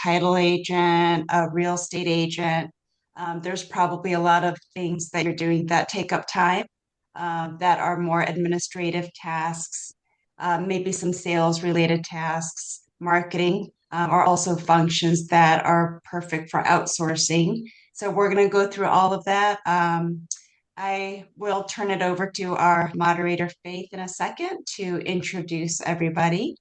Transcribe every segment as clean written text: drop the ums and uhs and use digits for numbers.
title agent, a real estate agent. There's probably a lot of things that you're doing that take up time, that are more administrative tasks, maybe some sales related tasks, marketing, are also functions that are perfect for outsourcing. So we're going to go through all of that. I will turn it over to our moderator, Faith, in a second to introduce everybody.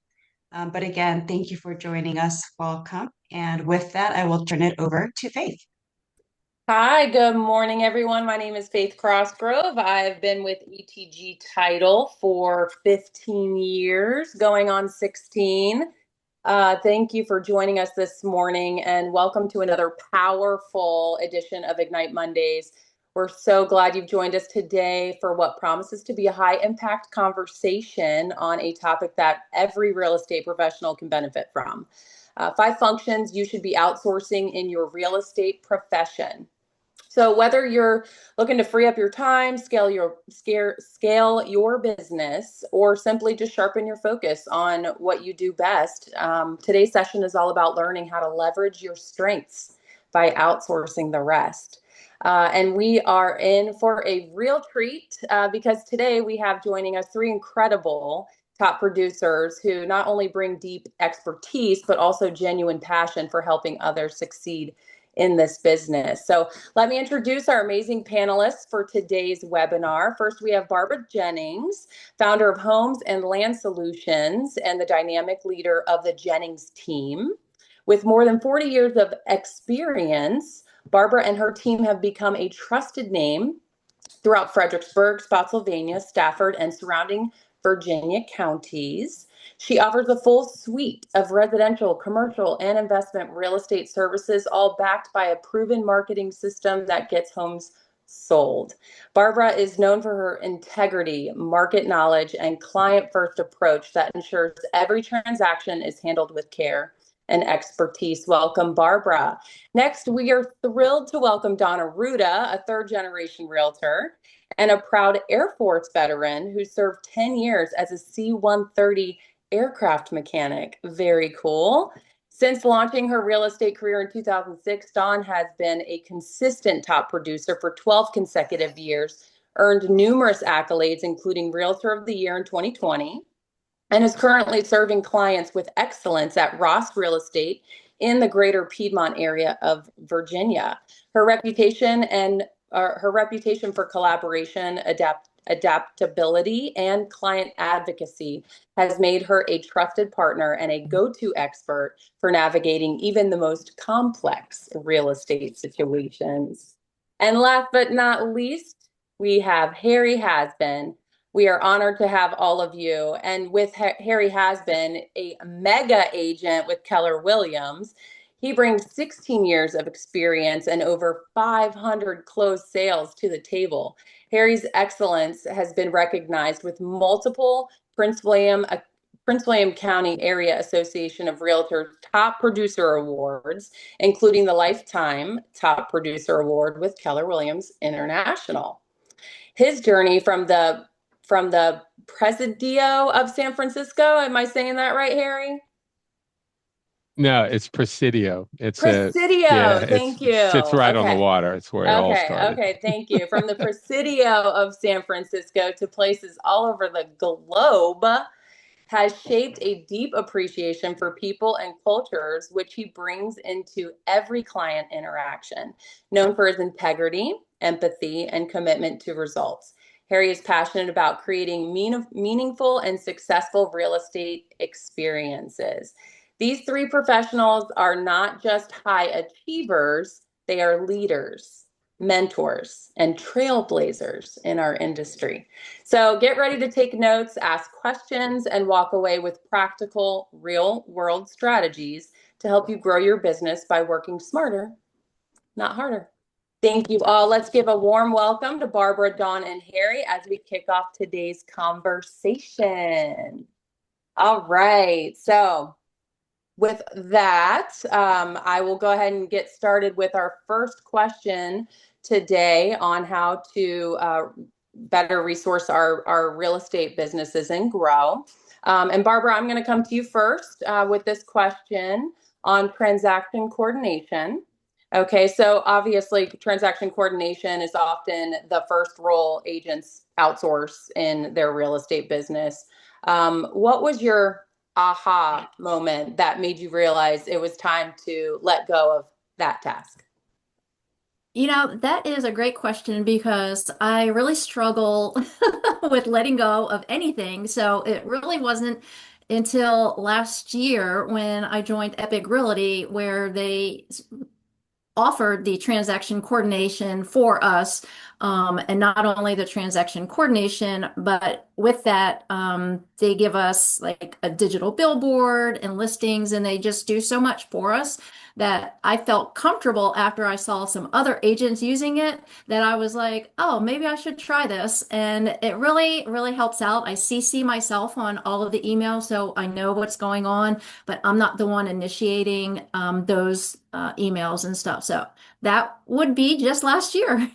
But again, thank you for joining us. Welcome. And with that, I will turn it over to Faith. Hi, good morning, everyone. My name is Faith Crossgrove. I've been with ETG Title for 15 years, going on 16. Thank you for joining us this morning, and welcome to another powerful edition of Ignite Mondays. We're so glad you've joined us today for what promises to be a high-impact conversation on a topic that every real estate professional can benefit from. 5 functions you should be outsourcing in your real estate profession. So whether you're looking to free up your time, scale your business, or simply just sharpen your focus on what you do best, today's session is all about learning how to leverage your strengths by outsourcing the rest. And we are in for a real treat because today we have joining us 3 incredible top producers who not only bring deep expertise, but also genuine passion for helping others succeed in this business. So let me introduce our amazing panelists for today's webinar. First, we have Barbara Jennings, founder of Homes and Land Solutions and the dynamic leader of the Jennings team. With more than 40 years of experience, Barbara and her team have become a trusted name throughout Fredericksburg, Spotsylvania, Stafford, and surrounding Virginia counties. She offers a full suite of residential, commercial, and investment real estate services, all backed by a proven marketing system that gets homes sold. Barbara is known for her integrity, market knowledge, and client-first approach that ensures every transaction is handled with care and expertise. Welcome, Barbara. Next, we are thrilled to welcome Donna Ruda, a third-generation realtor and a proud Air Force veteran who served 10 years as a C-130 aircraft mechanic. Very cool. Since launching her real estate career in 2006, Dawn has been a consistent top producer for 12 consecutive years, earned numerous accolades, including Realtor of the Year in 2020, and is currently serving clients with excellence at Ross Real Estate in the greater Piedmont area of Virginia. Her reputation for collaboration, adaptability, and client advocacy has made her a trusted partner and a go-to expert for navigating even the most complex real estate situations. And last but not least, we have Harry Hasbin. We are honored to have all of you. And with Harry Hasbin, a mega agent with Keller Williams, he brings 16 years of experience and over 500 closed sales to the table. Harry's excellence has been recognized with multiple Prince William County Area Association of Realtors Top Producer Awards, including the Lifetime Top Producer Award with Keller Williams International. His journey from the Presidio of San Francisco, am I saying that right, Harry? No, it's Presidio. Presidio. Thank you. It sits right on the water. It's where it all started. Okay, thank you. From the Presidio of San Francisco to places all over the globe, has shaped a deep appreciation for people and cultures, which he brings into every client interaction. Known for his integrity, empathy, and commitment to results, Harry is passionate about creating meaningful and successful real estate experiences. These 3 professionals are not just high achievers, they are leaders, mentors, and trailblazers in our industry. So get ready to take notes, ask questions, and walk away with practical, real-world strategies to help you grow your business by working smarter, not harder. Thank you all. Let's give a warm welcome to Barbara, Dawn, and Harry as we kick off today's conversation. All right. So with that, I will go ahead and get started with our first question today on how to better resource our real estate businesses and grow. And Barbara, I'm going to come to you first with this question. on transaction coordination. Okay, so obviously transaction coordination is often the first role agents outsource in their real estate business. What was your aha moment that made you realize it was time to let go of that task? That is a great question because I really struggle with letting go of anything. So it really wasn't until last year when I joined Epic Realty where they offered the transaction coordination for us. And not only the transaction coordination, but with that, they give us like a digital billboard and listings, and they just do so much for us that I felt comfortable after I saw some other agents using it that I was like, oh, maybe I should try this. And it really, really helps out. I CC myself on all of the emails, so I know what's going on, but I'm not the one initiating those emails and stuff. So that would be just last year.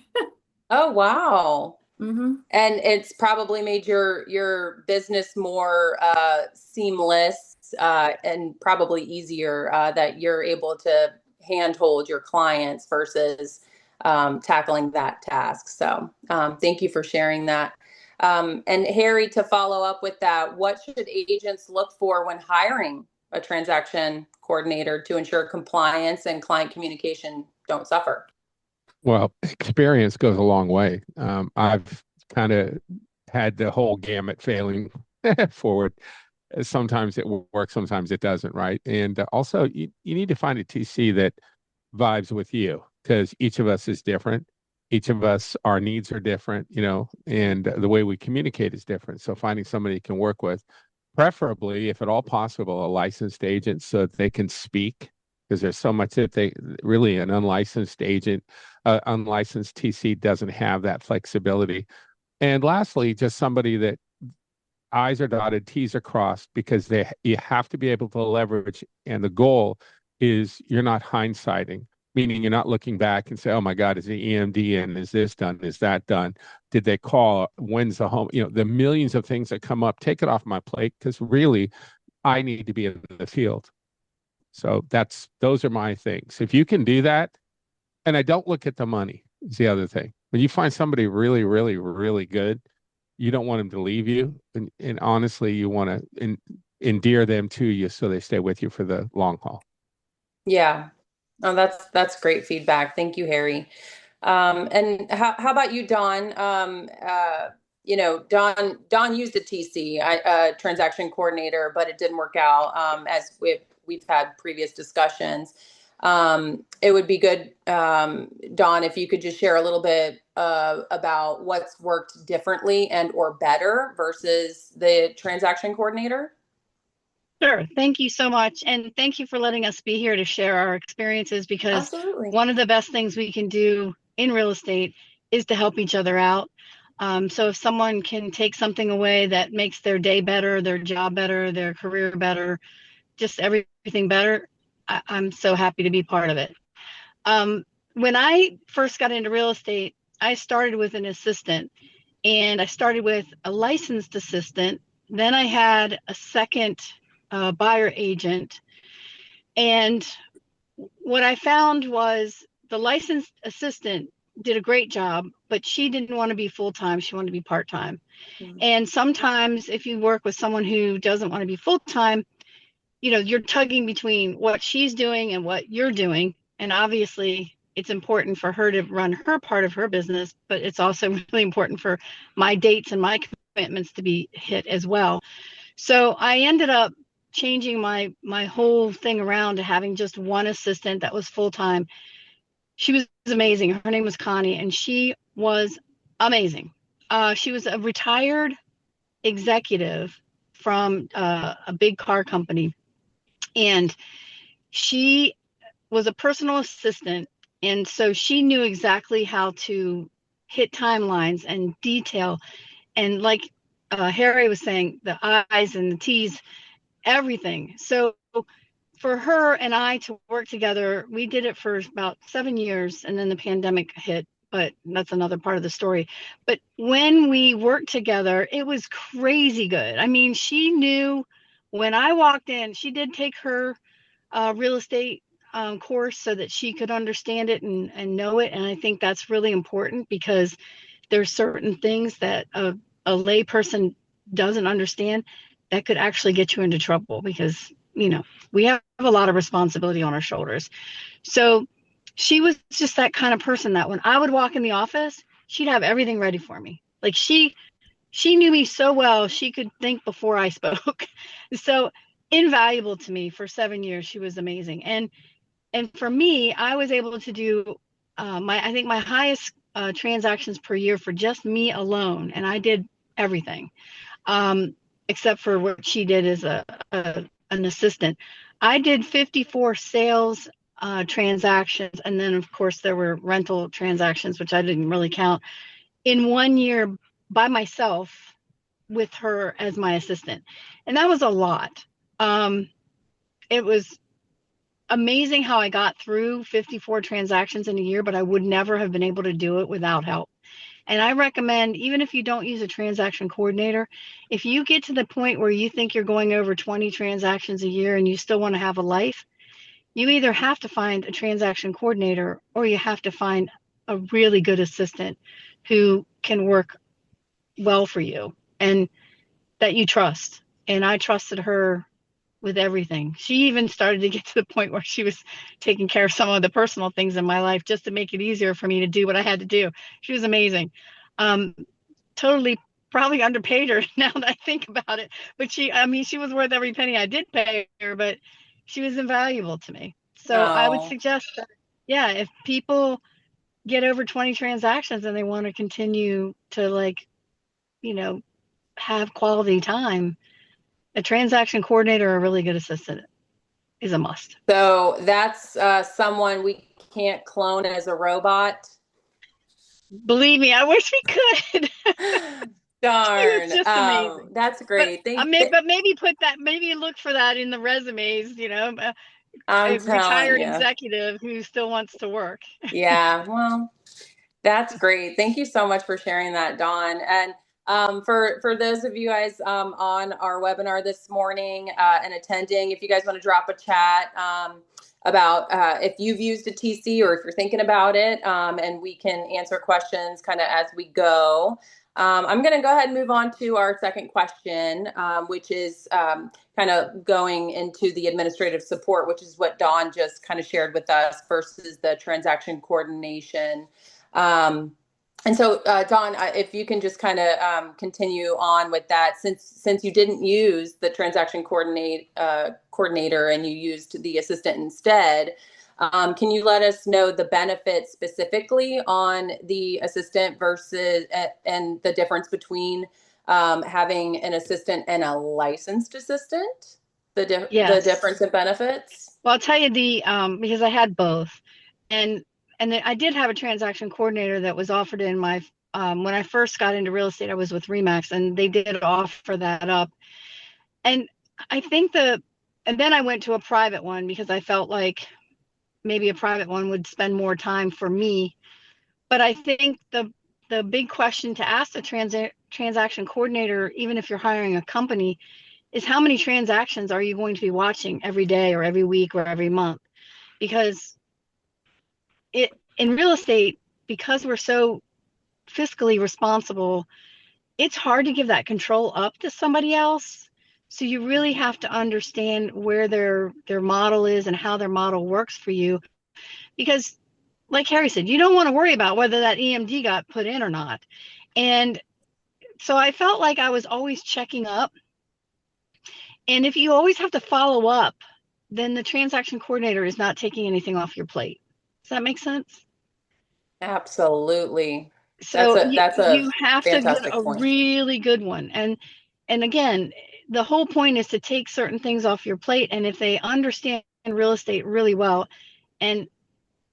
Oh, wow. Mm-hmm. And it's probably made your business more seamless and probably easier that you're able to handhold your clients versus tackling that task. So thank you for sharing that. And Harry, to follow up with that, what should agents look for when hiring a transaction coordinator to ensure compliance and client communication don't suffer? Well, experience goes a long way. I've kind of had the whole gamut failing forward. Sometimes it works, sometimes it doesn't, right? And also, you need to find a TC that vibes with you because each of us is different. Each of us, our needs are different, and the way we communicate is different. So finding somebody you can work with, preferably, if at all possible, a licensed agent so that they can speak because there's so much that they really an unlicensed agent, unlicensed TC doesn't have that flexibility. And lastly, just somebody that I's are dotted, T's are crossed because you have to be able to leverage. And the goal is you're not hindsighting, meaning you're not looking back and say, oh my God, is the EMD in? Is this done? Is that done? Did they call? When's the home? The millions of things that come up, take it off my plate because really I need to be in the field. So those are my things. If you can do that, and I don't look at the money is the other thing. When you find somebody really, really, really good, you don't want them to leave you. And honestly, you want to endear them to you so they stay with you for the long haul. Yeah. Oh, that's great feedback. Thank you, Harry. And how about you, Dawn? Dawn used a TC, transaction coordinator, but it didn't work out. As we've had previous discussions. It would be good, Dawn, if you could just share a little bit about what's worked differently and or better versus the transaction coordinator. Sure. Thank you so much. And thank you for letting us be here to share our experiences because Absolutely. One of the best things we can do in real estate is to help each other out. So if someone can take something away that makes their day better, their job better, their career better, just everything better, I'm so happy to be part of it. When I first got into real estate, I started with an assistant and I started with a licensed assistant. Then I had a second buyer agent. And what I found was the licensed assistant did a great job, but she didn't want to be full-time. She wanted to be part-time. Mm-hmm. And sometimes if you work with someone who doesn't want to be full-time, you're tugging between what she's doing and what you're doing. And obviously it's important for her to run her part of her business, but it's also really important for my dates and my commitments to be hit as well. So I ended up changing my whole thing around to having just one assistant that was full-time. She was amazing. Her name was Connie, and she was amazing. She was a retired executive from a big car company. And she was a personal assistant. And so she knew exactly how to hit timelines and detail. And like Harry was saying, the I's and the T's, everything. So for her and I to work together, we did it for about 7 years and then the pandemic hit, but that's another part of the story. But when we worked together, it was crazy good. I mean, she knew when I walked in, she did take her real estate course so that she could understand it and know it. And I think that's really important because there's certain things that a lay person doesn't understand that could actually get you into trouble because, we have a lot of responsibility on our shoulders. So she was just that kind of person that when I would walk in the office, she'd have everything ready for me. Like she knew me so well, she could think before I spoke. So invaluable to me for 7 years. She was amazing. And for me, I was able to do I think my highest transactions per year for just me alone. And I did everything except for what she did as an assistant. I did 54 sales transactions. And then, of course, there were rental transactions, which I didn't really count, in 1 year by myself with her as my assistant. And that was a lot. It was amazing how I got through 54 transactions in a year, but I would never have been able to do it without help. And I recommend, even if you don't use a transaction coordinator, if you get to the point where you think you're going over 20 transactions a year and you still want to have a life, you either have to find a transaction coordinator or you have to find a really good assistant who can work well for you and that you trust. And I trusted her with everything. She even started to get to the point where she was taking care of some of the personal things in my life just to make it easier for me to do what I had to do. She was amazing. Totally probably underpaid her now that I think about it. But she was worth every penny I did pay her, but she was invaluable to me. So I would suggest that, yeah, if people get over 20 transactions and they want to continue to have quality time, a transaction coordinator or a really good assistant is a must. So that's someone we can't clone as a robot. Believe me, I wish we could. Darn. She was just amazing. That's great. But maybe look for that in the resumes, I'm a retired you. executive who still wants to work. Yeah, well, that's great. Thank you so much for sharing that, Dawn. And for those of you guys on our webinar this morning and attending, if you guys want to drop a chat about if you've used a TC or if you're thinking about it, and we can answer questions kind of as we go. I'm going to go ahead and move on to our second question, which is kind of going into the administrative support, which is what Dawn just kind of shared with us versus the transaction coordination. And so, Dawn, if you can just kind of continue on with that, since you didn't use the transaction coordinator and you used the assistant instead, can you let us know the benefits specifically on the assistant versus and the difference between having an assistant and a licensed assistant? The difference in benefits? Well, I'll tell you because I had both, and I did have a transaction coordinator that was offered in my, when I first got into real estate, I was with Remax and they did offer that up. And I think and then I went to a private one because I felt like maybe a private one would spend more time for me. But I think the big question to ask the transaction coordinator, even if you're hiring a company, is how many transactions are you going to be watching every day or every week or every month? Because in real estate, because we're so fiscally responsible, it's hard to give that control up to somebody else. So you really have to understand where their model is and how their model works for you. Because like Harry said, you don't want to worry about whether that EMD got put in or not. And so I felt like I was always checking up. And if you always have to follow up, then the transaction coordinator is not taking anything off your plate. Does that make sense? Absolutely. So that's you have to get a point. really good one. And again, the whole point is to take certain things off your plate. And if they understand real estate really well and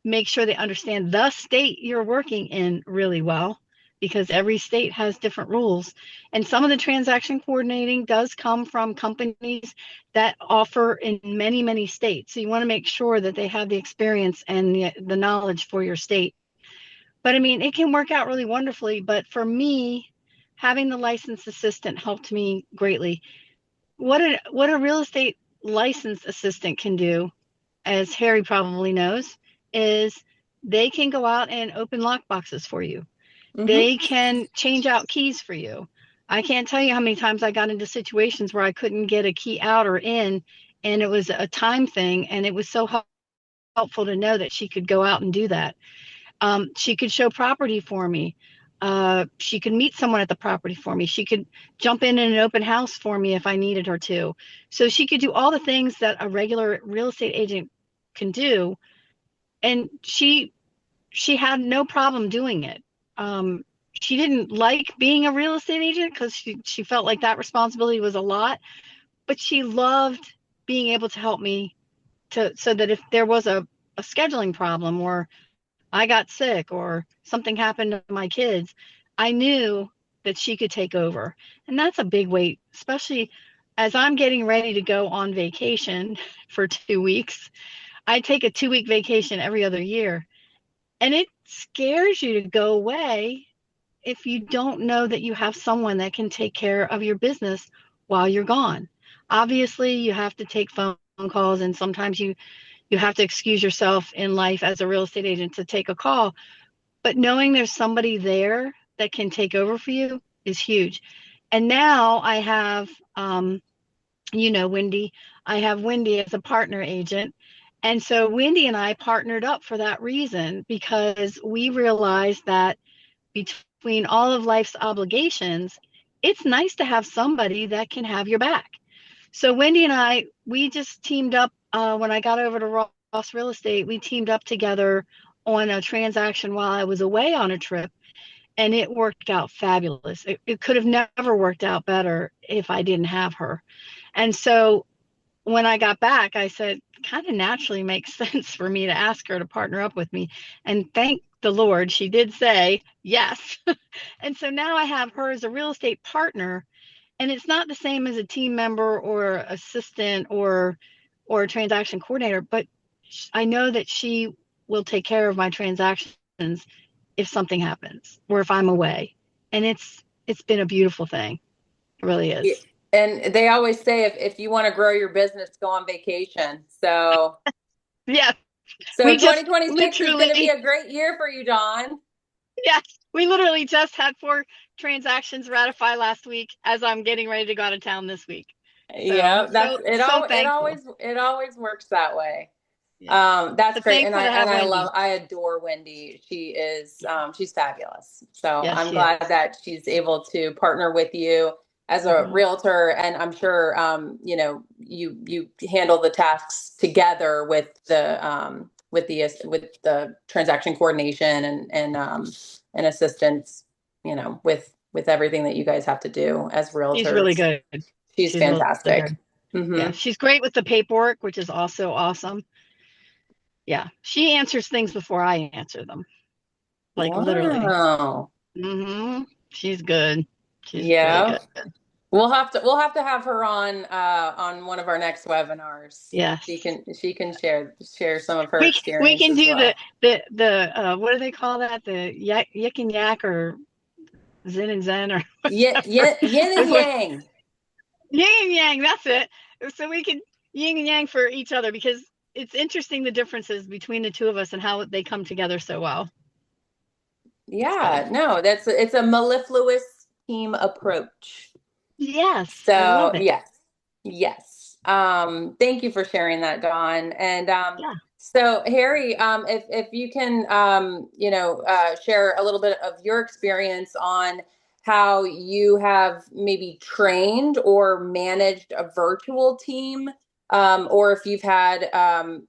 make sure they understand the state you're working in really well, because every state has different rules. And some of the transaction coordinating does come from companies that offer in many, many states. So you want to make sure that they have the experience and the knowledge for your state. But I mean, it can work out really wonderfully. But for me, having the licensed assistant helped me greatly. What a real estate licensed assistant can do as Harry probably knows, is they can go out and open lock boxes for you. They can change out keys for you. I can't tell you how many times I got into situations where I couldn't get a key out or in, and it was a time thing, and it was so helpful to know that she could go out and do that. She could show property for me. She could meet someone at the property for me. She could jump in an open house for me if I needed her to. So she could do all the things that a regular real estate agent can do, and she had no problem doing it. She didn't like being a real estate agent because she felt like that responsibility was a lot, but she loved being able to help me so that if there was a scheduling problem, or I got sick, or something happened to my kids, I knew that she could take over. And that's a big weight, especially as I'm getting ready to go on vacation for 2 weeks. I take a 2-week vacation every other year, and it scares you to go away if you don't know that you have someone that can take care of your business while you're gone. Obviously, you have to take phone calls, and sometimes you have to excuse yourself in life as a real estate agent to take a call. But knowing there's somebody there that can take over for you is huge. And now I have, Wendy. I have Wendy as a partner agent. And so Wendy and I partnered up for that reason, because we realized that between all of life's obligations, it's nice to have somebody that can have your back. So Wendy and I, we just teamed up when I got over to Ross Real Estate. We teamed up together on a transaction while I was away on a trip, and it worked out fabulous. It could have never worked out better if I didn't have her. And so when I got back, I said, kind of naturally makes sense for me to ask her to partner up with me. And thank the Lord, she did say yes. And so now I have her as a real estate partner, and it's not the same as a team member or assistant or a transaction coordinator, but I know that she will take care of my transactions if something happens or if I'm away. And it's been a beautiful thing. It really is. And they always say if you want to grow your business, go on vacation. So yeah. So 2026 is going to be a great year for you, Dawn. Yes, we literally just had 4 transactions ratify last week as I'm getting ready to go out of town this week. So, yeah, it always works that way. Yeah. That's great. And I I adore Wendy. She is, she's fabulous. So yes, I'm glad that she's able to partner with you as a realtor. And I'm sure, you handle the tasks together with the transaction coordination and assistance, with everything that you guys have to do as realtors. She's really good. She's fantastic. Really good. Yeah, she's great with the paperwork, which is also awesome. Yeah, she answers things before I answer them. Like literally. She's good. She's really good. We'll have to have her on one of our next webinars. Yeah, she can share some of her experience. We can do the what do they call that? The yak and yak, or yin and zen, or yin and yang. Yin and yang, that's it. So we can yin and yang for each other, because it's interesting the differences between the two of us and how they come together so well. Yeah, no, it's a mellifluous team approach. Yes. So yes. Thank you for sharing that, Dawn. And so Harry, if you can, share a little bit of your experience on how you have maybe trained or managed a virtual team, or if you've had, an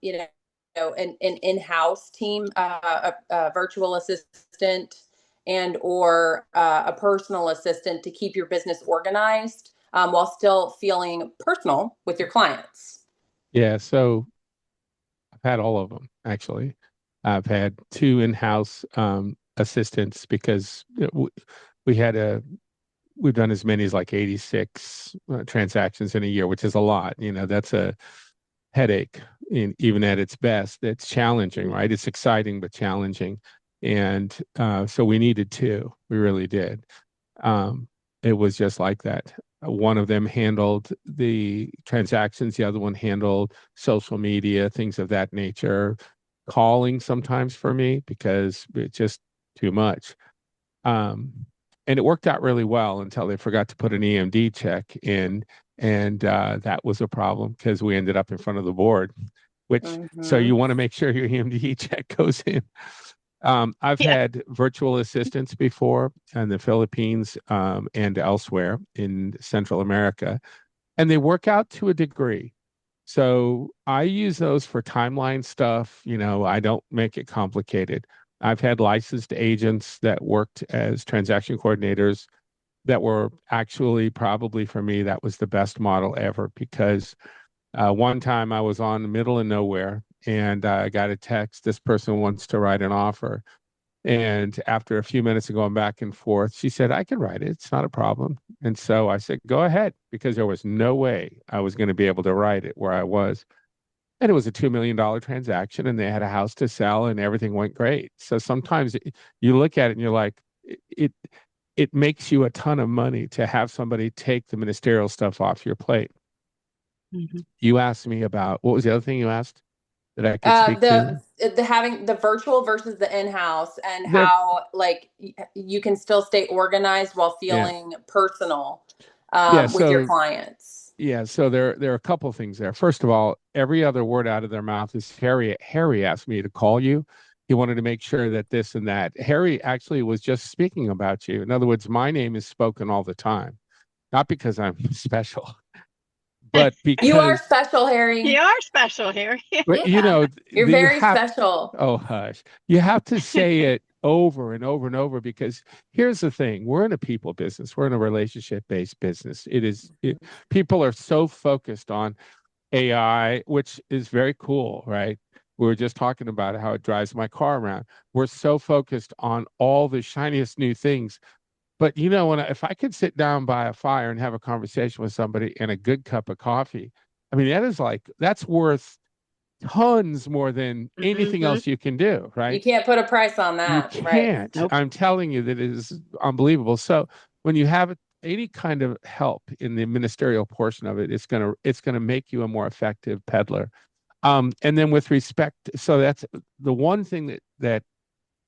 in-house team, a virtual assistant and or a personal assistant to keep your business organized while still feeling personal with your clients. Yeah, so I've had all of them, actually. I've had 2 in-house assistants, because we've done as many as like 86 transactions in a year, which is a lot. That's a headache, even at its best. It's challenging, right? It's exciting, but challenging. And so we needed 2. We really did. It was just like that. One of them handled the transactions, the other one handled social media, things of that nature, calling sometimes for me because it's just too much. And it worked out really well until they forgot to put an EMD check in. And that was a problem because we ended up in front of the board, which, so you want to make sure your EMD check goes in. I've Yeah. had virtual assistants before in the Philippines and elsewhere in Central America, and they work out to a degree. So I use those for timeline stuff. I don't make it complicated. I've had licensed agents that worked as transaction coordinators that were actually probably for me, that was the best model ever because one time I was on the middle of nowhere and I got a text, this person wants to write an offer. And after a few minutes of going back and forth, she said, I can write it. It's not a problem. And so I said, go ahead, because there was no way I was going to be able to write it where I was. And it was a $2 million transaction and they had a house to sell and everything went great. So sometimes you look at it and you're like, it, it makes you a ton of money to have somebody take the ministerial stuff off your plate. Mm-hmm. You asked me about, what was the other thing you asked that I could speak to? The having the virtual versus the in-house and They're- how like you can still stay organized while Yeah. feeling personal Yeah, with your so clients. yeah, so there are a couple of things there. First of all, every other word out of their mouth is Harry. Harry asked me to call you. He wanted to make sure that this and that. Harry actually was just speaking about you. In other words, my name is spoken all the time, not because I'm special, but You are because special, Harry. You are special, Harry. but You're you very have, special. oh hush, you have to say it over and over and over because here's the thing: we're in a people business, we're in a relationship-based business. People are so focused on AI, which is very cool, right? We were just talking about how it drives my car around. We're so focused on all the shiniest new things. But if I could sit down by a fire and have a conversation with somebody and a good cup of coffee, I mean, that's worth tons more than anything else you can do, You right? can't put a price on You that, right? can't. Nope. I'm telling you that it is unbelievable. So when you have any kind of help in the ministerial portion of it, it's gonna make you a more effective peddler. And then with respect, so that's the one thing that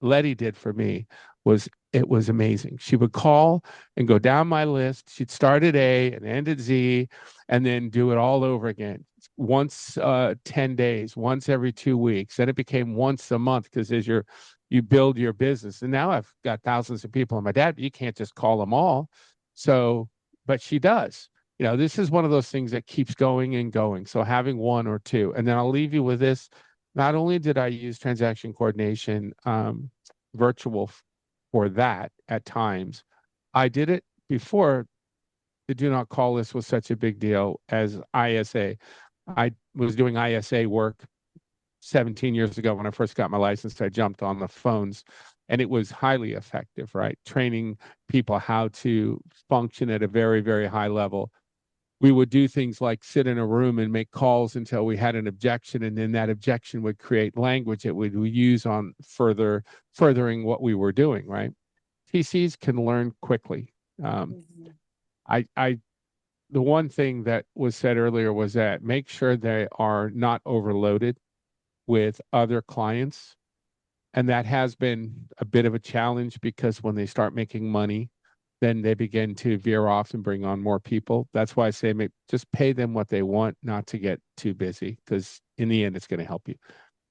Letty did for me was it was amazing. She would call and go down my list. She'd start at A and end at Z and then do it all over again. Once 10 days, once every 2 weeks. Then it became once a month because you build your business. And now I've got thousands of people on my dad, but you can't just call them all. So, but she does. This is one of those things that keeps going and going. So having one or two, and then I'll leave you with this. Not only did I use transaction coordination virtual for that at times, I did it before the do not call list was such a big deal as ISA. I was doing ISA work 17 years ago when I first got my license. I jumped on the phones and it was highly effective, right? Training people how to function at a very, very high level. We would do things like sit in a room and make calls until we had an objection, and then that objection would create language that we would use on furthering what we were doing, right? TCs can learn quickly. I the one thing that was said earlier was that make sure they are not overloaded with other clients. And that has been a bit of a challenge because when they start making money, then they begin to veer off and bring on more people. That's why I say just pay them what they want, not to get too busy, because in the end, it's going to help you.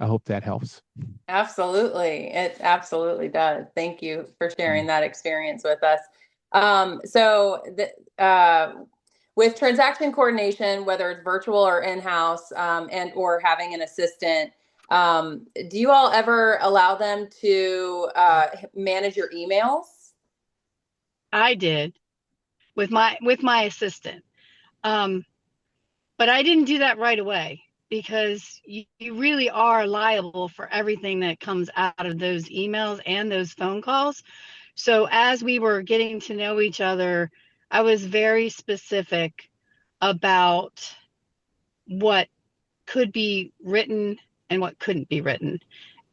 I hope that helps. Absolutely. It absolutely does. Thank you for sharing that experience with us. With transaction coordination, whether it's virtual or in-house, and or having an assistant, do you all ever allow them to manage your emails? I did with my assistant. But I didn't do that right away because you really are liable for everything that comes out of those emails and those phone calls. So as we were getting to know each other, I was very specific about what could be written and what couldn't be written.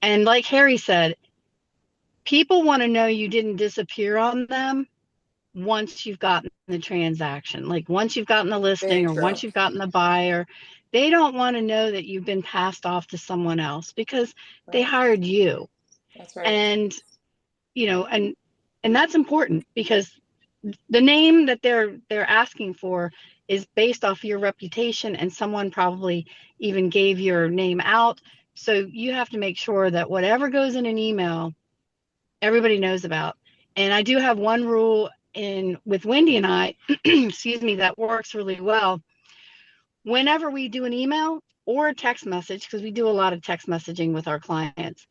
And like Harry said, people want to know you didn't disappear on them once you've gotten the transaction. Like once you've gotten the listing Very or true. once you've gotten the buyer, they don't want to know that you've been passed off to someone else because they Right. hired you. That's right. And and that's important because the name that they're asking for is based off your reputation, and someone probably even gave your name out. So you have to make sure that whatever goes in an email, everybody knows about. And I do have one rule in with Wendy and I, excuse me, that works really well. Whenever we do an email or a text message, because we do a lot of text messaging with our clients,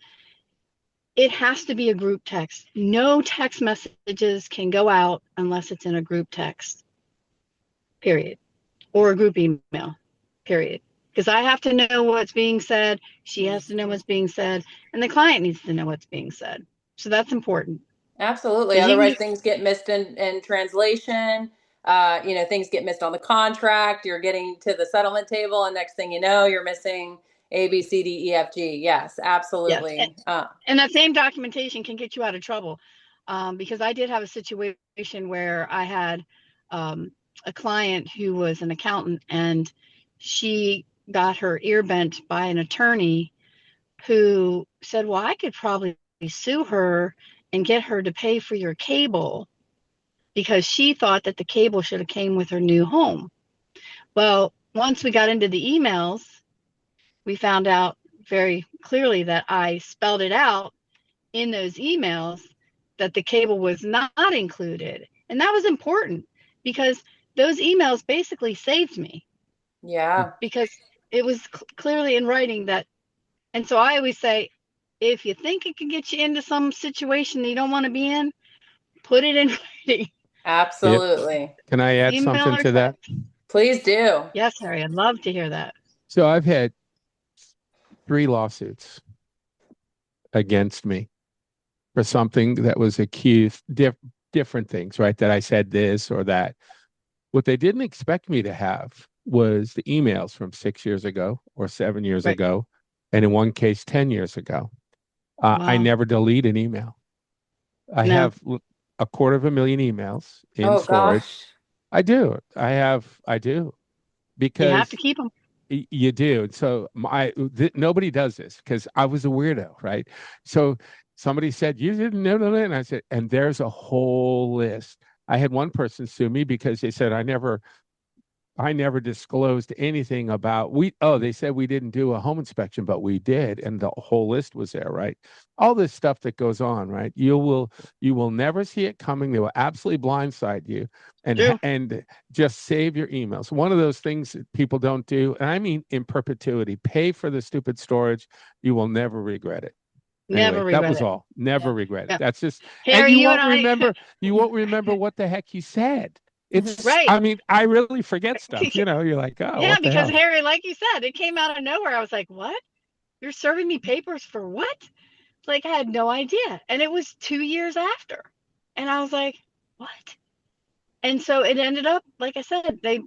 it has to be a group text. No text messages can go out unless it's in a group text, period, or a group email, period. Because I have to know what's being said, she has to know what's being said, and the client needs to know what's being said. So that's important. Absolutely. Otherwise, things get missed in translation. Things get missed on the contract. You're getting to the settlement table, and next thing you know, you're missing A, B, C, D, E, F, G. Yes, absolutely. And that same documentation can get you out of trouble, because I did have a situation where I had a client who was an accountant, and she got her ear bent by an attorney who said, well, I could probably sue her and get her to pay for your cable, because she thought that the cable should have came with her new home. Well, once we got into the emails, we found out very clearly that I spelled it out in those emails that the cable was not included. And that was important because those emails basically saved me. Yeah. Because it was clearly in writing that. And so I always say, if you think it can get you into some situation that you don't want to be in, put it in writing. Absolutely. Yep. Can I add something to that? Please do. Yes, Harry, I'd love to hear that. So I've had 3 lawsuits against me for something that was accused, different things, right? That I said this or that. What they didn't expect me to have was the emails from 6 years ago or 7 years Right. ago, and in one case, 10 years ago. I Wow. never delete an email. I No. have 250,000 emails in storage. Gosh. I do. I do. You Because have to keep them. you do. So nobody does this because I was a weirdo, right? So somebody said, you didn't know that. And I said, and there's a whole list. I had one person sue me because they said, I never disclosed anything about they said we didn't do a home inspection, but we did. And the whole list was there, right? All this stuff that goes on, right? You will never see it coming. They will absolutely blindside you and just save your emails. One of those things that people don't do, and I mean in perpetuity, pay for the stupid storage. You will never regret it. Never regret that was it. all. Never regret it. Yeah. That's just, Harry, and you won't remember what the heck you said. It's right. I mean, I really forget stuff. You're like, oh, yeah, what the because hell? Harry, like you said, it came out of nowhere. I was like, what? You're serving me papers for what? Like, I had no idea. And it was 2 years after. And I was like, what? And so it ended up, like I said, they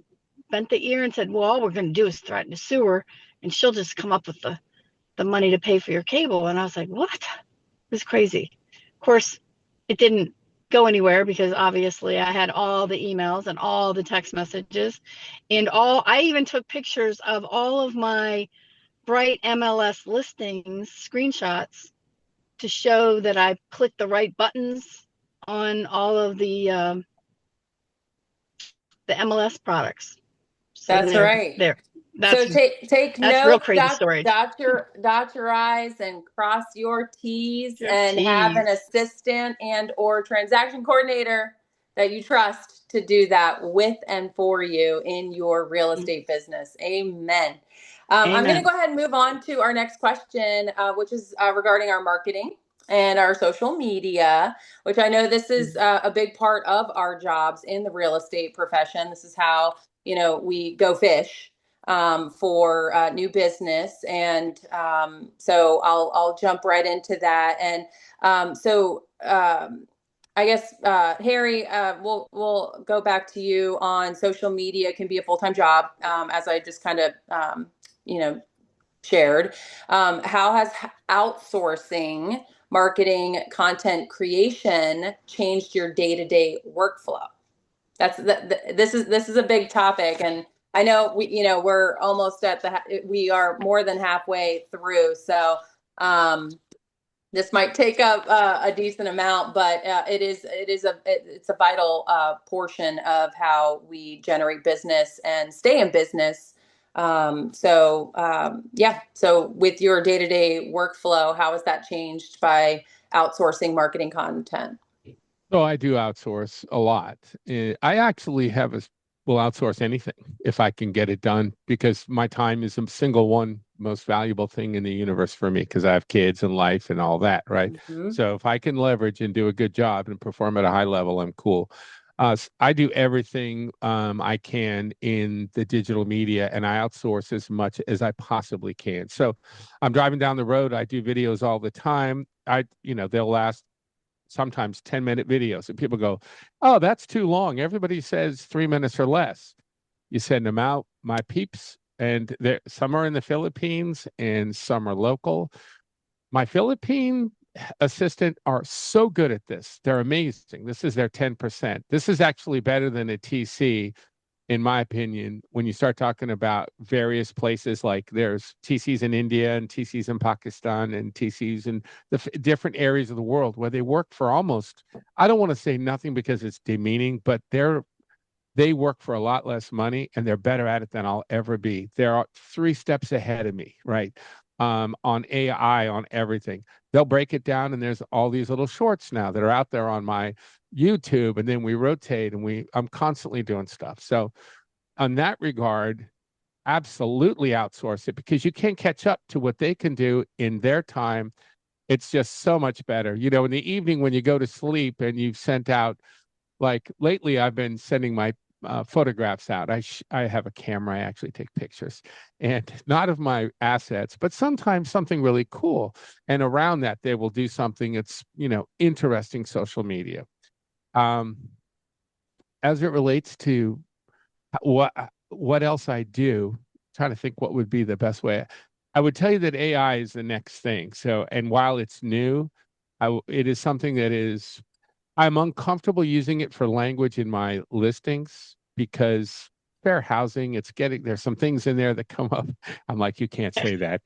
bent the ear and said, well, all we're going to do is threaten to sue her, and she'll just come up with the money to pay for your cable. And I was like, what? It was crazy. Of course, it didn't go anywhere because obviously I had all the emails and all the text messages and I even took pictures of all of my Bright MLS listings, screenshots, to show that I clicked the right buttons on all of the MLS products. So That's right. There. So take notes, real crazy storage. dot your I's and cross your T's, and have an assistant and or transaction coordinator that you trust to do that with and for you in your real estate business. Amen. I'm going to go ahead and move on to our next question, which is regarding our marketing and our social media, which I know this is a big part of our jobs in the real estate profession. This is how, we go fish for new business. And so I'll jump right into that. And I guess, Harry, we'll go back to you on social media can be a full-time job, as I just kind of, shared. How has outsourcing marketing content creation changed your day-to-day workflow? This is a big topic, and I know we're almost we are more than halfway through, so this might take up a decent amount, but it's a vital portion of how we generate business and stay in business. So with your day-to-day workflow, how has that changed by outsourcing marketing content? So I do outsource a lot. I actually will outsource anything if I can get it done, because my time is the single one most valuable thing in the universe for me, because I have kids and life and all that, right? Mm-hmm. So if I can leverage and do a good job and perform at a high level, I'm cool. I do everything I can in the digital media, and I outsource as much as I possibly can. So I'm driving down the road. I do videos all the time. They'll last sometimes 10-minute videos, and people go, "Oh, that's too long. Everybody says 3 minutes or less." You send them out, my peeps, and some are in the Philippines and some are local. My Philippine assistant are so good at this. They're amazing. This is their 10%. This is actually better than a TC, in my opinion, when you start talking about various places. Like there's TCs in India and TCs in Pakistan and TCs in the different areas of the world where they work for almost, I don't want to say nothing because it's demeaning, but they work for a lot less money and they're better at it than I'll ever be. They're 3 steps ahead of me, right? On AI, on everything. They'll break it down, and there's all these little shorts now that are out there on my YouTube, and then we rotate, and I'm constantly doing stuff. So on that regard, absolutely outsource it, because you can't catch up to what they can do in their time. It's just so much better. In the evening when you go to sleep and you've sent out, like lately, I've been sending my photographs out. I have a camera. I actually take pictures, and not of my assets, but sometimes something really cool. And around that, they will do something that's, interesting social media. As it relates to what else I do, trying to think what would be the best way. I would tell you that AI is the next thing. So, and while it's new, it is something that I'm uncomfortable using it for language in my listings, because fair housing, there's some things in there that come up. I'm like, you can't say that,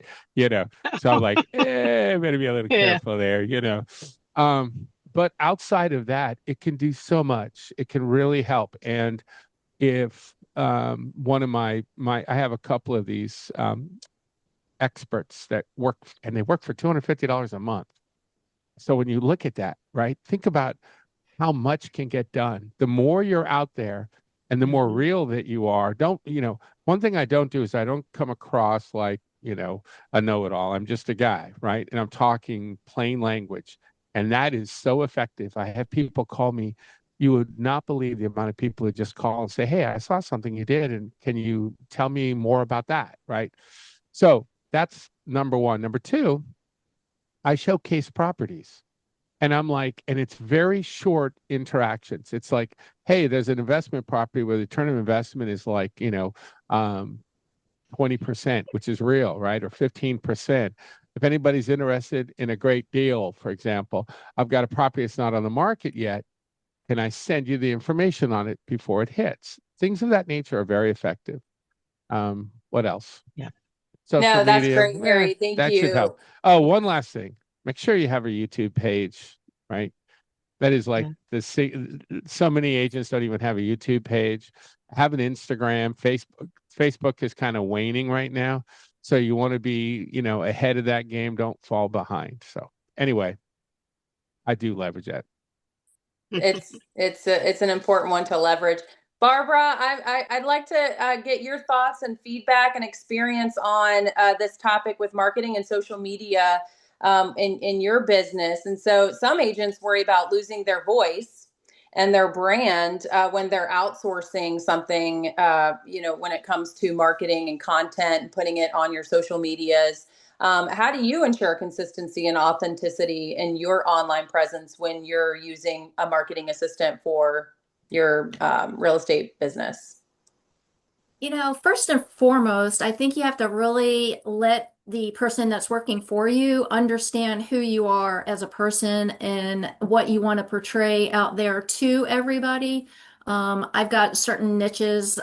So I'm like, better be a little careful there, But outside of that, it can do so much. It can really help. And if one of I have a couple of these experts that work, and they work for $250 a month. So when you look at that, right, think about how much can get done. The more you're out there and the more real that you are. One thing I don't do is I don't come across like, a know-it-all. I'm just a guy, right? And I'm talking plain language. And that is so effective. I have people call me. You would not believe the amount of people who just call and say, "Hey, I saw something you did, and can you tell me more about that?" Right? So that's number one. Number two, I showcase properties. And I'm like, and it's very short interactions. It's like, hey, there's an investment property where the return of investment is like, 20%, which is real, right? Or 15%. If anybody's interested in a great deal, for example, I've got a property that's not on the market yet. Can I send you the information on it before it hits? Things of that nature are very effective. What else? Yeah. Social that's media, great, Harry. Thank that you. should help. Oh, one last thing. Make sure you have a YouTube page, right? That is like so many agents don't even have a YouTube page. Have an Instagram. Facebook is kind of waning right now. So you want to be, ahead of that game. Don't fall behind. So anyway, I do leverage that. It's an important one to leverage. Barbara, I'd like to get your thoughts and feedback and experience on this topic with marketing and social media in your business. And so some agents worry about losing their voice and their brand when they're outsourcing something, when it comes to marketing and content and putting it on your social medias. How do you ensure consistency and authenticity in your online presence when you're using a marketing assistant for your real estate business? First and foremost, I think you have to really let the person that's working for you understand who you are as a person and what you want to portray out there to everybody. I've got certain niches,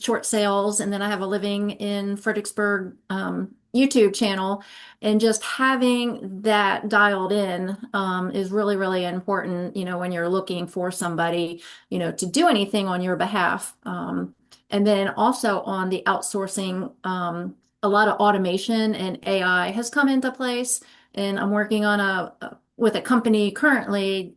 short sales, and then I have a living in Fredericksburg YouTube channel. And just having that dialed in is really, really important, when you're looking for somebody, to do anything on your behalf. And then also on the outsourcing, a lot of automation and AI has come into place. And I'm working on with a company currently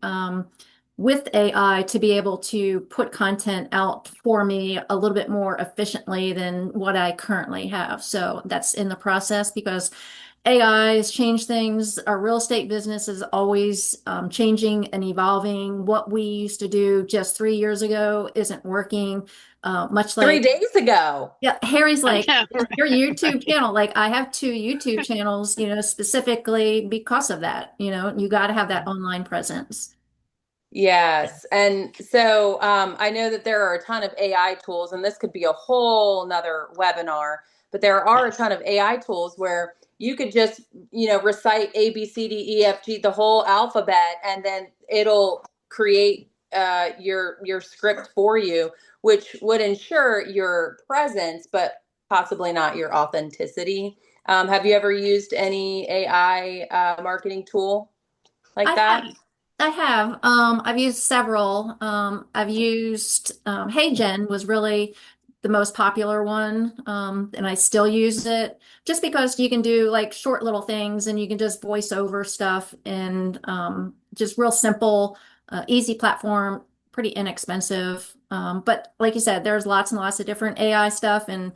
with AI to be able to put content out for me a little bit more efficiently than what I currently have. So that's in the process because AI has changed things. Our real estate business is always changing and evolving. What we used to do just 3 years ago isn't working. Much like 3 days ago. Yeah, Harry's like, Yeah, right. your YouTube channel. Like, I have 2 YouTube channels, specifically because of that. You got to have that online presence. Yes. And so I know that there are a ton of AI tools, and this could be a whole nother webinar, but there are a ton of AI tools where you could just, recite A, B, C, D, E, F, G, the whole alphabet, and then it'll create your script for you, which would ensure your presence, but possibly not your authenticity. Have you ever used any AI marketing tool like I that? have. I have. I've used several. I've used HeyGen was really the most popular one, and I still use it just because you can do like short little things and you can just voice over stuff and just real simple, easy platform, pretty inexpensive. But like you said, there's lots and lots of different AI stuff, and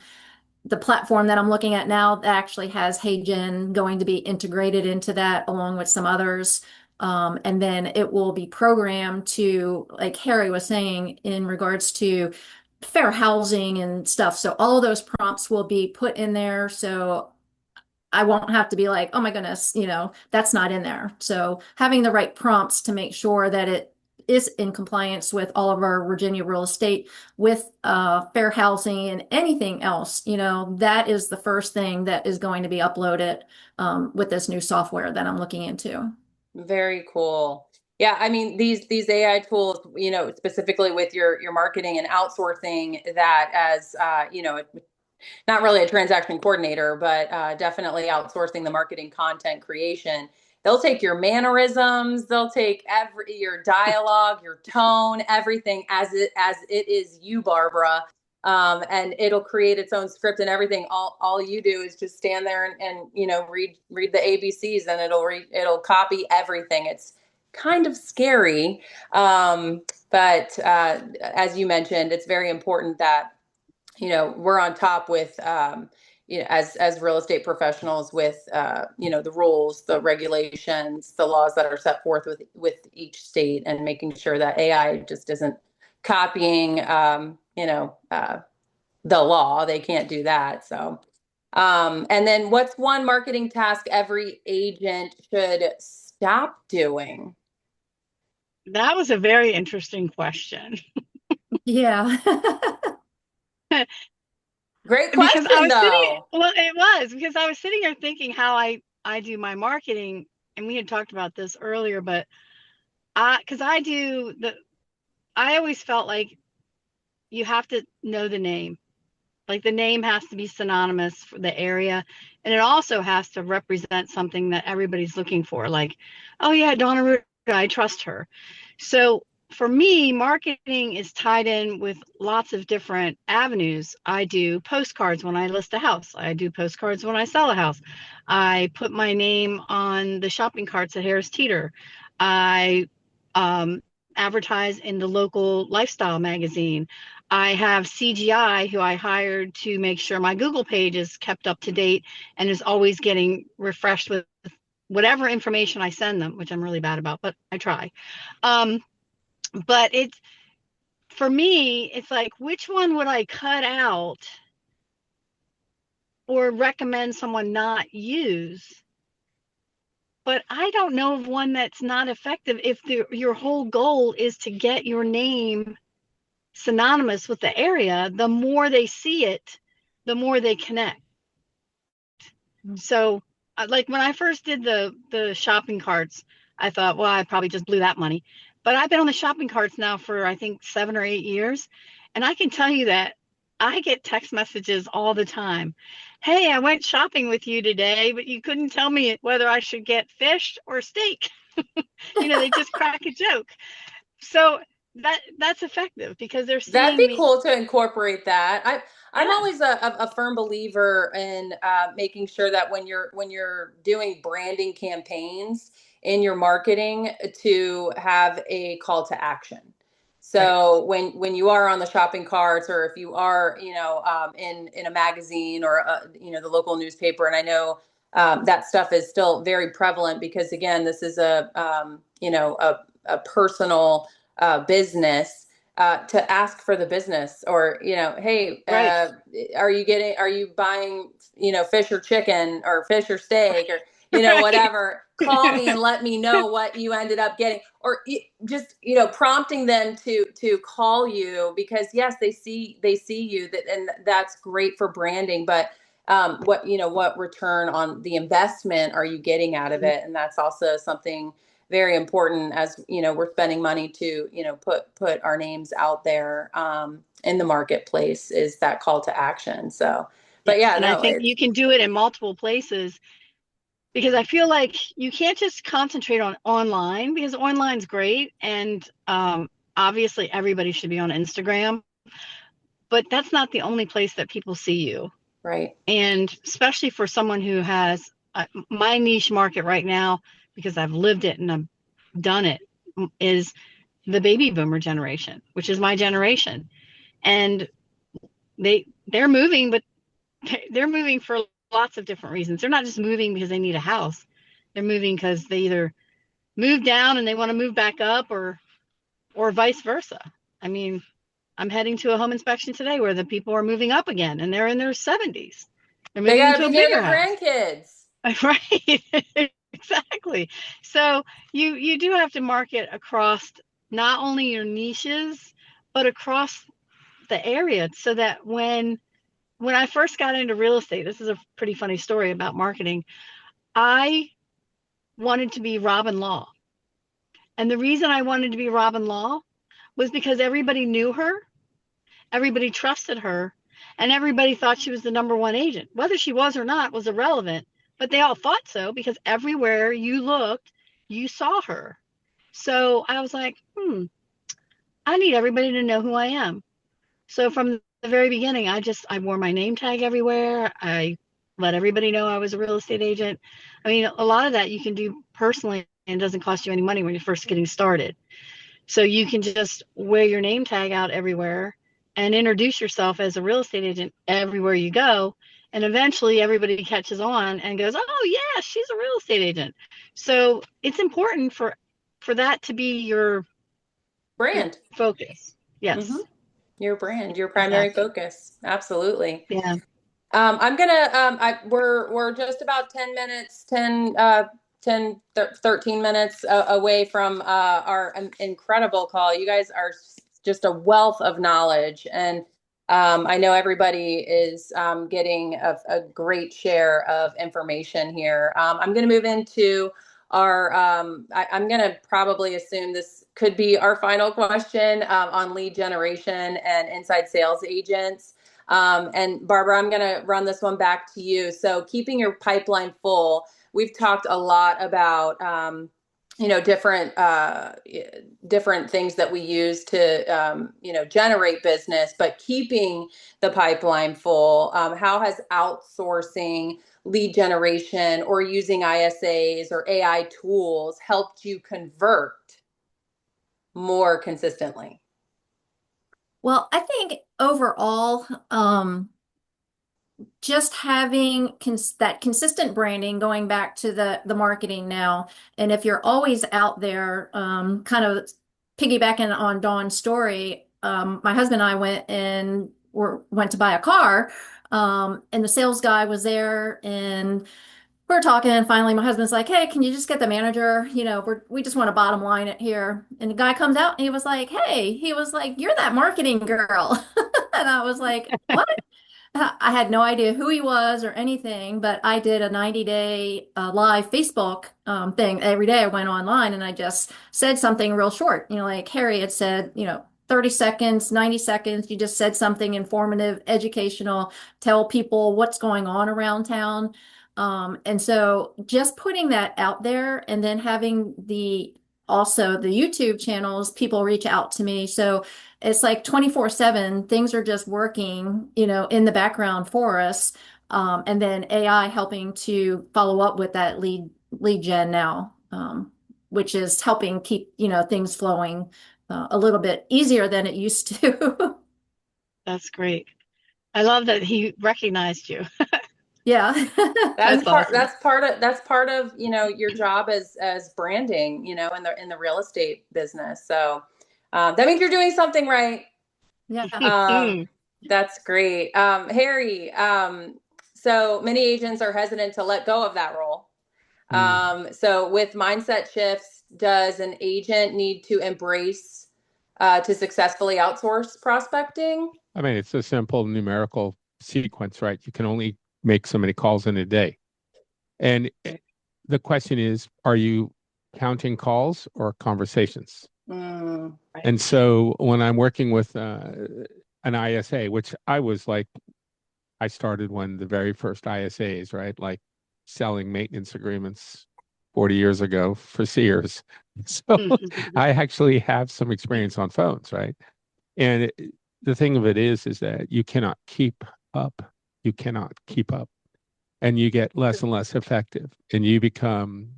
the platform that I'm looking at now that actually has HeyGen going to be integrated into that along with some others. And then it will be programmed to, like Harry was saying, in regards to fair housing and stuff. So all of those prompts will be put in there. So I won't have to be like, oh my goodness, that's not in there. So having the right prompts to make sure that it is in compliance with all of our Virginia real estate, with fair housing and anything else, that is the first thing that is going to be uploaded with this new software that I'm looking into. Very cool. Yeah, I mean these AI tools, specifically with your marketing and outsourcing that as not really a transaction coordinator, but definitely outsourcing the marketing content creation. They'll take your mannerisms, they'll take your dialogue, your tone, everything as it is you, Barbara, and it'll create its own script and everything. All you do is just stand there and read the ABCs, and it'll copy everything. It's kind of scary, but as you mentioned, it's very important that we're on top with, as real estate professionals with, the rules, the regulations, the laws that are set forth with each state, and making sure that AI just isn't copying, the law. They can't do that. So, and then what's one marketing task every agent should stop doing? That was a very interesting question. Yeah. Great Because question, I was though. well, it was because I was sitting here thinking how I do my marketing, and we had talked about this earlier, but because I always felt like you have to know the name. Like the name has to be synonymous for the area, and it also has to represent something that everybody's looking for. Like, oh yeah, Donna Ruta, I trust her. So for me, marketing is tied in with lots of different avenues. I do postcards when I list a house. I do postcards when I sell a house. I put my name on the shopping carts at Harris Teeter. I advertise in the local lifestyle magazine. I have CGI who I hired to make sure my Google page is kept up to date and is always getting refreshed with whatever information I send them, which I'm really bad about, but I try. But for me, it's like, which one would I cut out or recommend someone not use? But I don't know of one that's not effective if your whole goal is to get your name synonymous with the area. The more they see it, the more they connect. So, like when I first did the shopping carts, I thought, well, I probably just blew that money. But I've been on the shopping carts now for I think 7 or 8 years, and I can tell you that I get text messages all the time. Hey, I went shopping with you today, but you couldn't tell me whether I should get fish or steak. They just crack a joke. So that's effective because they're That'd seeing be me. cool to incorporate that. I'm Yeah, always a firm believer in making sure that when you're doing branding campaigns in your marketing to have a call to action. right. So when you are on the shopping carts, or if you are in a magazine or the local newspaper, and I know that stuff is still very prevalent because again, this is a personal business, to ask for the business, or hey, Right. are you buying fish or chicken or fish or steak or Right. whatever. Call me and let me know what you ended up getting, or just prompting them to call you, because yes, they see you, and that's great for branding, but what return on the investment are you getting out of it? And that's also something very important, as we're spending money to put our names out there in the marketplace, is that call to action. So but Yes, yeah, and I no, think it's you can do it in multiple places because I feel like you can't just concentrate on online because online's great and obviously everybody should be on Instagram, but that's not the only place that people see you. right. And especially for someone who has my niche market right now, because I've lived it and I've done it, is the baby boomer generation, which is my generation. And they're moving, but they're moving for lots of different reasons. They're not just moving because they need a house. They're moving because they either move down and they want to move back up, or vice versa. I mean, I'm heading to a home inspection today where the people are moving up again and they're in their 70s. They're They moving got to into be a near bigger their house. grandkids. Right. Exactly. So you do have to market across not only your niches, but across the area so that when I first got into real estate, this is a pretty funny story about marketing. I wanted to be Robin Law. And the reason I wanted to be Robin Law was because everybody knew her, everybody trusted her, and everybody thought she was the number one agent. Whether she was or not was irrelevant, but they all thought so because everywhere you looked, you saw her. So I was like, I need everybody to know who I am. So from the very beginning, I wore my name tag everywhere. I let everybody know I was a real estate agent. I mean, a lot of that you can do personally and it doesn't cost you any money when you're first getting started. So you can just wear your name tag out everywhere and introduce yourself as a real estate agent everywhere you go. And eventually everybody catches on and goes, "Oh yeah, she's a real estate agent." So it's important for that to be your Brand. focus. Mm-hmm. Yes, Your brand, your primary exactly. focus. Absolutely. Yeah. I'm gonna we're just about 10 minutes, 13 minutes away from our incredible call. You guys are just a wealth of knowledge, and I know everybody is getting a great share of information here. I'm gonna move into our I'm gonna probably assume this could be our final question on lead generation and inside sales agents. And Barbara, I'm going to run this one back to you. So keeping your pipeline full, we've talked a lot about, different things that we use to, generate business, but keeping the pipeline full. How has outsourcing lead generation or using ISAs or AI tools helped you convert more consistently? Well, I think overall, just having that consistent branding, going back to the marketing now, and if you're always out there, kind of piggybacking on Dawn's story, my husband and I went to buy a car, and the sales guy was there, and we were talking, and finally my husband's like, "Hey, can you just get the manager? We just want to bottom line it here." And the guy comes out and he was like, "Hey," he was like, "You're that marketing girl." And I was like, "What?" I had no idea who he was or anything, but I did a 90-day live Facebook thing. Every day I went online and I just said something real short. Like Harry had said, 30 seconds, 90 seconds. You just said something informative, educational, tell people what's going on around town. And so just putting that out there and then having also the YouTube channels, people reach out to me. So it's like 24/7, things are just working, in the background for us. And then AI helping to follow up with that lead gen now, which is helping keep, things flowing a little bit easier than it used to. That's great. I love that he recognized you. Yeah. That's That's awesome. that's part of, your job as branding, in the real estate business. So that means you're doing something right. Yeah. That's great. Harry, so many agents are hesitant to let go of that role. So with mindset shifts, does an agent need to embrace to successfully outsource prospecting? I mean, it's a simple numerical sequence, right? You can only make so many calls in a day. And the question is, are you counting calls or conversations? Right. And so when I'm working with an ISA, which I started when the very first ISAs, right? Like selling maintenance agreements 40 years ago for Sears. So I actually have some experience on phones, right? And the thing of it is that you cannot keep up. You cannot keep up. And you get less and less effective. And you become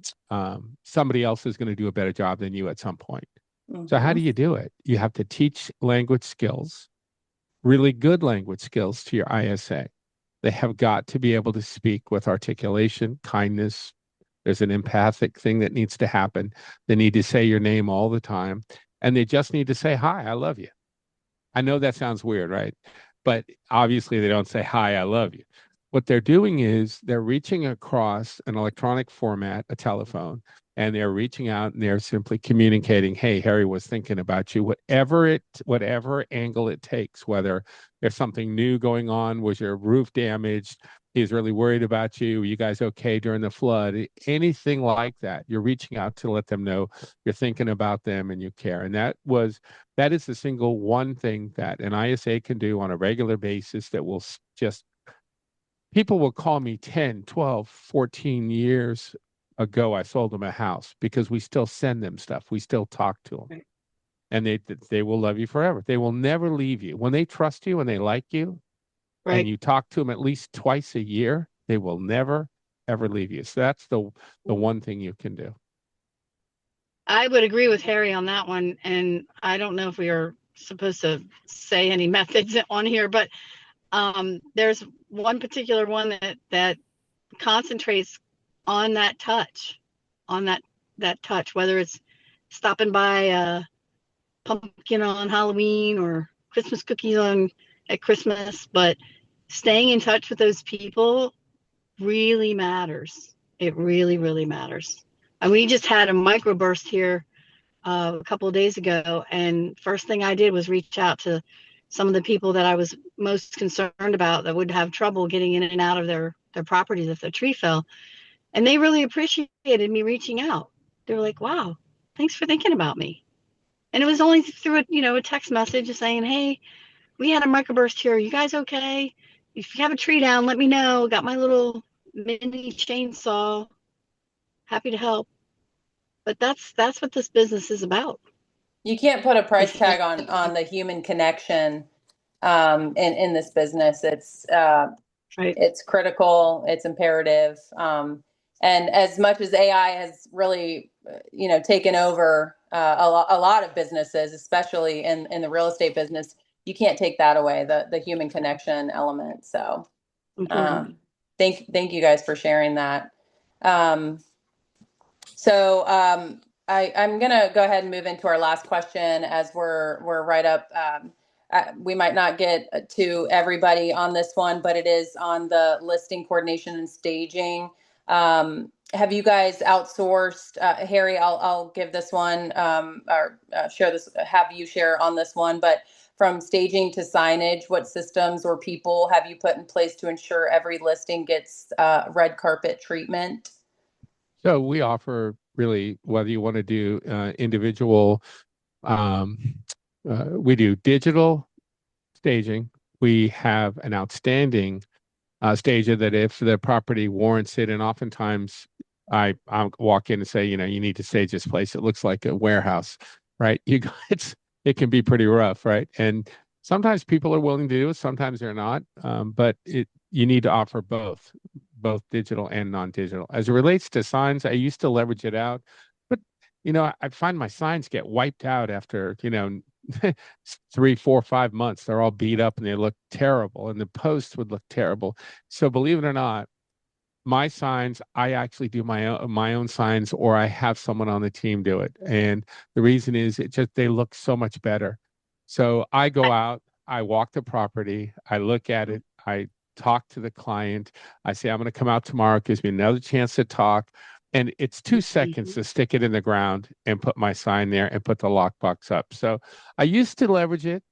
somebody else is going to do a better job than you at some point. So how do you do it? You have to teach language skills, really good language skills to your ISA. They have got to be able to speak with articulation, kindness. There's an empathic thing that needs to happen. They need to say your name all the time. And they just need to say, hi, I love you. I know that sounds weird, right? But obviously they don't say, hi, I love you. What they're doing is they're reaching across an electronic format, a telephone, and they're reaching out and they're simply communicating, hey, Harry was thinking about you, whatever angle it takes, whether there's something new going on, was your roof damaged, he's really worried about you, you guys okay during the flood, anything like that. You're reaching out to let them know you're thinking about them and you care. And that is the single one thing that an ISA can do on a regular basis that will just, people will call me 10, 12, 14 years ago. I sold them a house because we still send them stuff. We still talk to them. Right. And they will love you forever. They will never leave you. When they trust you and they like you, Right. and you talk to them at least twice a year, they will never, ever leave you. So that's the one thing you can do. I would agree with Harry on that one. And I don't know if we are supposed to say any methods on here, but there's one particular one that concentrates on that touch, that touch, whether it's stopping by a pumpkin on Halloween or Christmas cookies at Christmas, but staying in touch with those people really matters. It really, really matters. And we just had a microburst here a couple of days ago, and first thing I did was reach out to some of the people that I was most concerned about that would have trouble getting in and out of their properties if the tree fell. And they really appreciated me reaching out. They were like, wow, thanks for thinking about me. And it was only through a text message saying, hey, we had a microburst here. Are you guys okay? If you have a tree down, let me know. Got my little mini chainsaw. Happy to help. But that's what this business is about. You can't put a price tag on the human connection in this business. It's right. It's critical. It's imperative. And as much as AI has really, taken over a lot of businesses, especially in the real estate business, you can't take that away, the human connection element. So thank you guys for sharing that. So I'm going to go ahead and move into our last question as we're right up. We might not get to everybody on this one, but it is on the listing coordination and staging. Have you guys outsourced, Harry, I'll give this one, or share this, have you share on this one, but from staging to signage, what systems or people have you put in place to ensure every listing gets red carpet treatment? So we offer really, whether you want to do individual, we do digital staging. We have an outstanding stager that if the property warrants it, and oftentimes I'll walk in and say, you need to stage this place. It looks like a warehouse, right? It can be pretty rough, right? And sometimes people are willing to do it, sometimes they're not. But you need to offer both digital and non-digital. As it relates to signs, I used to leverage it out, but I find my signs get wiped out after 3, 4, 5 months. They're all beat up and they look terrible, and the posts would look terrible. So believe it or not, my signs, I actually do my own signs, or I have someone on the team do it. And the reason is they look so much better. So I go out, I walk the property, I look at it, I talk to the client, I say, I'm going to come out tomorrow, gives me another chance to talk. And it's 2 seconds to stick it in the ground and put my sign there and put the lockbox up. So I used to leverage it.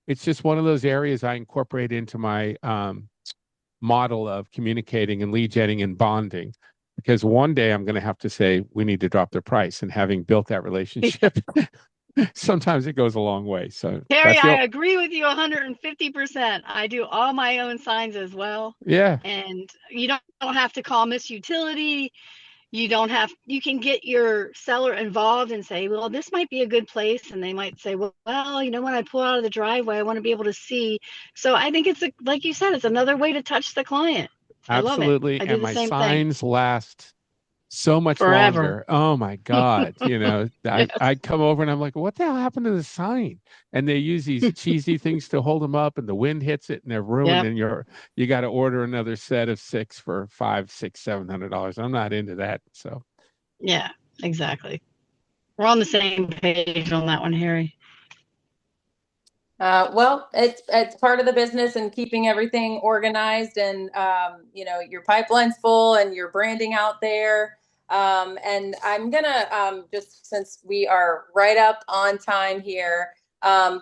It's just one of those areas I incorporate into my model of communicating and lead genning and bonding, because one day I'm going to have to say, we need to drop the price. And having built that relationship, sometimes it goes a long way. So Harry, I agree with you 150%. I do all my own signs as well. Yeah. And you don't have to call Miss Utility. You can get your seller involved and say, well, this might be a good place. And they might say, well, when I pull out of the driveway, I want to be able to see. So I think like you said, it's another way to touch the client. Absolutely. I love it. I do the same signs last so much forever. longer. Oh my God. Yes. I come over and I'm like, what the hell happened to the sign? And they use these cheesy things to hold them up, and the wind hits it and they're ruined. Yep. And you got to order another set of 6 for $500, $600, $700. I'm not into that. So yeah, exactly. We're on the same page on that one, Harry. Well, it's part of the business and keeping everything organized, and your pipeline's full and your branding out there. And I'm gonna just, since we are right up on time here,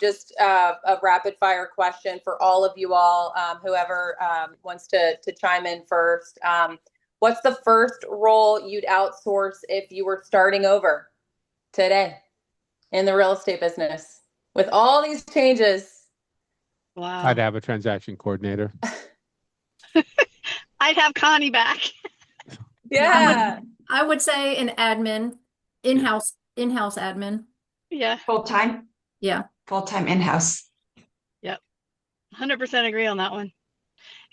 just a rapid fire question for all of you all, whoever wants to chime in first. What's the first role you'd outsource if you were starting over today in the real estate business? With all these changes. Wow. I'd have a transaction coordinator. I'd have Connie back. Yeah. I would say an admin, in-house admin. Yeah. Full-time? Yeah. Full-time in-house. Yep. 100% agree on that one.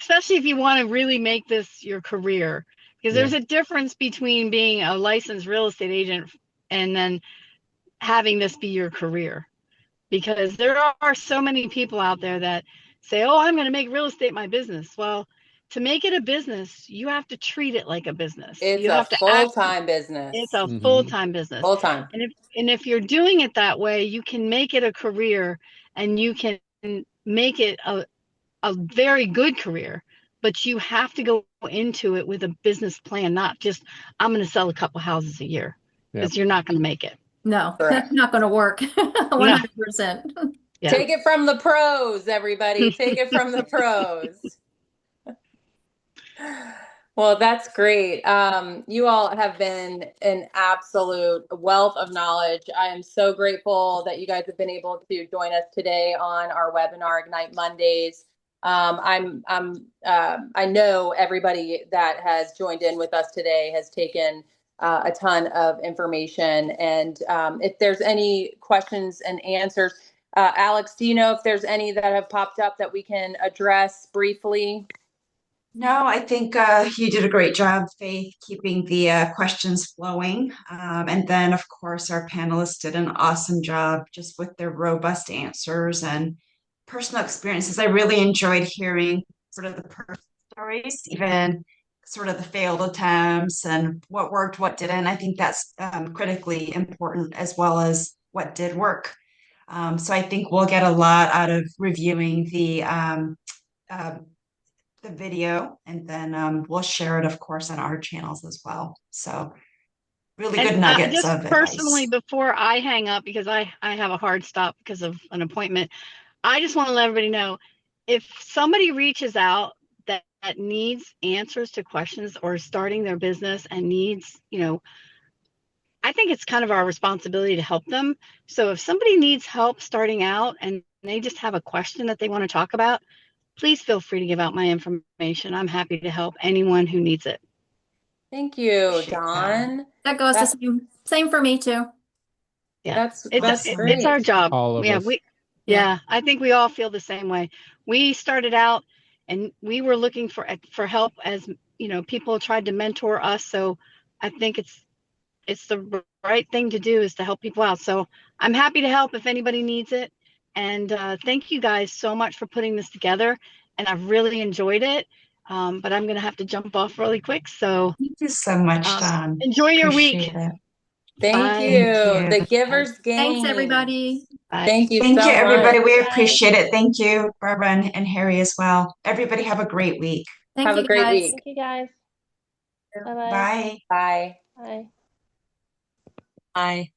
Especially if you want to really make this your career. Because there's a difference between being a licensed real estate agent and then having this be your career. Because there are so many people out there that say, oh, I'm going to make real estate my business. Well, to make it a business, you have to treat it like a business. It's you a have to full-time business. It's a full-time business. Full-time. And if you're doing it that way, you can make it a career, and you can make it a very good career. But you have to go into it with a business plan, not just, I'm going to sell a couple houses a year, because you're not going to make it. No, that's not going to work. 100%. Yeah. Take it from the pros, everybody. Take it from the pros. Well, that's great. You all have been an absolute wealth of knowledge. I am so grateful that you guys have been able to join us today on our webinar, Ignite Mondays. I know everybody that has joined in with us today has taken a ton of information. And if there's any questions and answers, Alex, do you know if there's any that have popped up that we can address briefly? No, I think you did a great job, Faith, keeping the questions flowing. And then, of course, our panelists did an awesome job just with their robust answers and personal experiences. I really enjoyed hearing sort of the personal stories, even sort of the failed attempts and what worked, what didn't. I think that's critically important, as well as what did work. So I think we'll get a lot out of reviewing the video, and then we'll share it, of course, on our channels as well. So really good nuggets just of personally, advice. before I hang up, because I have a hard stop because of an appointment, I just want to let everybody know, if somebody reaches out that needs answers to questions or is starting their business and needs, I think it's kind of our responsibility to help them. So if somebody needs help starting out and they just have a question that they want to talk about, please feel free to give out my information. I'm happy to help anyone who needs it. Thank you, Appreciate that. Dawn. That goes the same for me too. Yeah, That's Awesome. great. it's our job. All of us. Yeah, I think we all feel the same way. We started out and we were looking for help, as people tried to mentor us. So I think it's the right thing to do, is to help people out. So I'm happy to help if anybody needs it. And thank you guys so much for putting this together. And I've really enjoyed it. But I'm going to have to jump off really quick. So Thank you so much, Dawn. enjoy your week. Appreciate it. Thank Bye. you. Thank you. The giver's gain. Thanks, everybody. Bye. Thank you Thank so you, everybody. much. We Bye. appreciate it. Thank you, Barbara and Harry as well. Everybody have a great week. Thank Have you, a great guys. week. Thank you guys. Bye-bye. Bye. Bye. Bye. Bye.